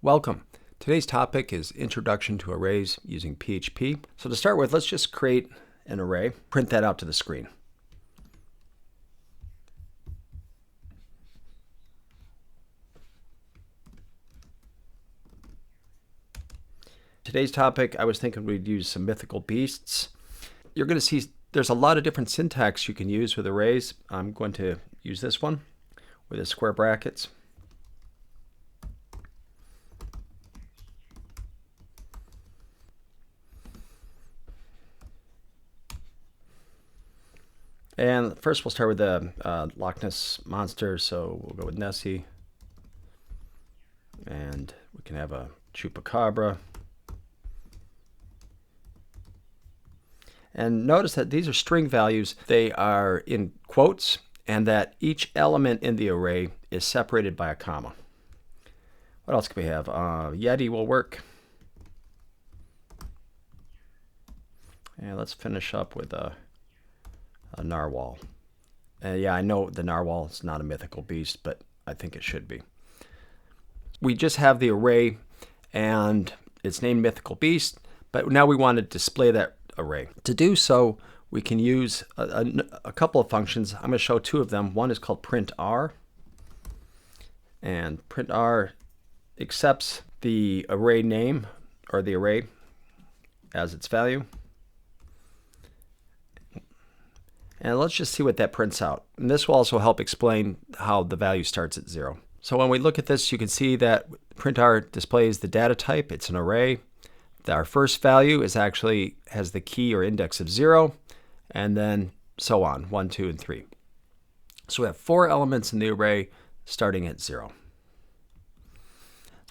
Welcome. Today's topic is Introduction to Arrays using PHP. So to start with, let's just create an array, print that out to the screen. Today's topic, I was thinking we'd use some mythical beasts. You're going to see there's a lot of different syntax you can use with arrays. I'm going to use this one with the square brackets. And first we'll start with the Loch Ness Monster, so we'll go with Nessie. And we can have a Chupacabra. And notice that these are string values. They are in quotes, and that each element in the array is separated by a comma. What else can we have? Yeti will work. And let's finish up with a narwhal. Yeah, I know the narwhal is not a mythical beast, but I think it should be. We just have the array, and it's named mythical beast, but now we want to display that array. To do so, we can use a couple of functions. I'm going to show two of them. One is called printr, and printr accepts the array name or the array as its value. And let's just see what that prints out. And this will also help explain how the value starts at 0. So when we look at this, you can see that printr displays the data type. It's an array. Our first value is actually has the key or index of 0, and then so on, 1, 2, and 3. So we have 4 elements in the array starting at 0.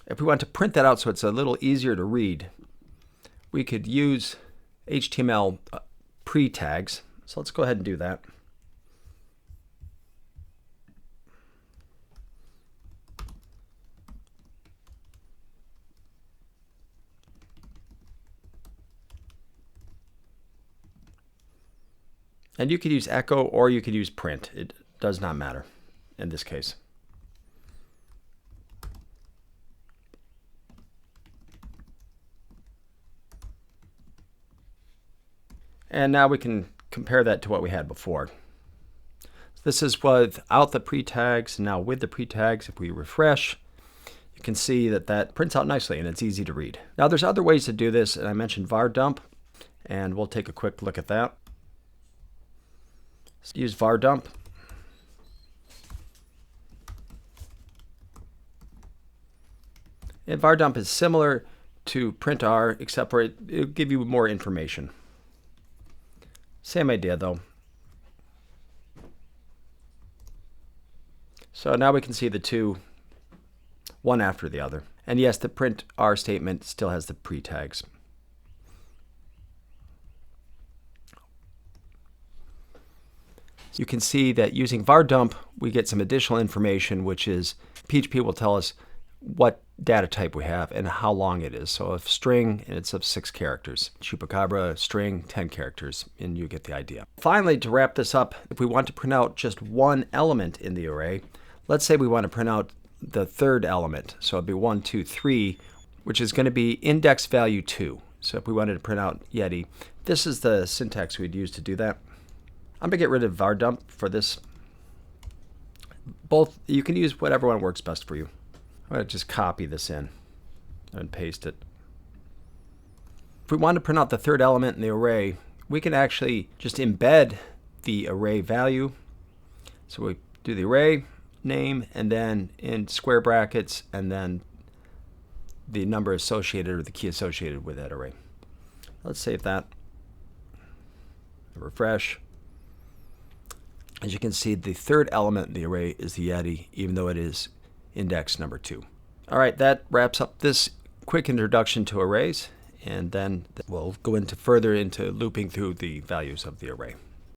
If we want to print that out so it's a little easier to read, we could use HTML pre-tags. So let's go ahead and do that. And you could use echo or you could use print. It does not matter in this case. And now we can compare that to what we had before. This is without the pre-tags. Now with the pre-tags, if we refresh, you can see that that prints out nicely and it's easy to read. Now there's other ways to do this, and I mentioned var dump, and we'll take a quick look at that. Let's use var dump. And var dump is similar to printr, except for it'll give you more information. Same idea though. So now we can see the two, one after the other. And yes, the printr statement still has the pre-tags. You can see that using var dump, we get some additional information, which is PHP will tell us what data type we have and how long it is. So a string, and it's of 6 characters. Chupacabra, string, 10 characters, and you get the idea. Finally, to wrap this up, if we want to print out just one element in the array, let's say we want to print out the third element. So it'd be 1, 2, 3, which is going to be index value 2. So if we wanted to print out Yeti, this is the syntax we'd use to do that. I'm going to get rid of var dump for this. Both, you can use whatever one works best for you. I'm going to just copy this in and paste it. If we want to print out the third element in the array, we can actually just embed the array value. So we do the array name, and then in square brackets, and then the number associated or the key associated with that array. Let's save that. Refresh. As you can see, the third element in the array is the Yeti, even though it is index number 2. All right, that wraps up this quick introduction to arrays, and then we'll go further into looping through the values of the array.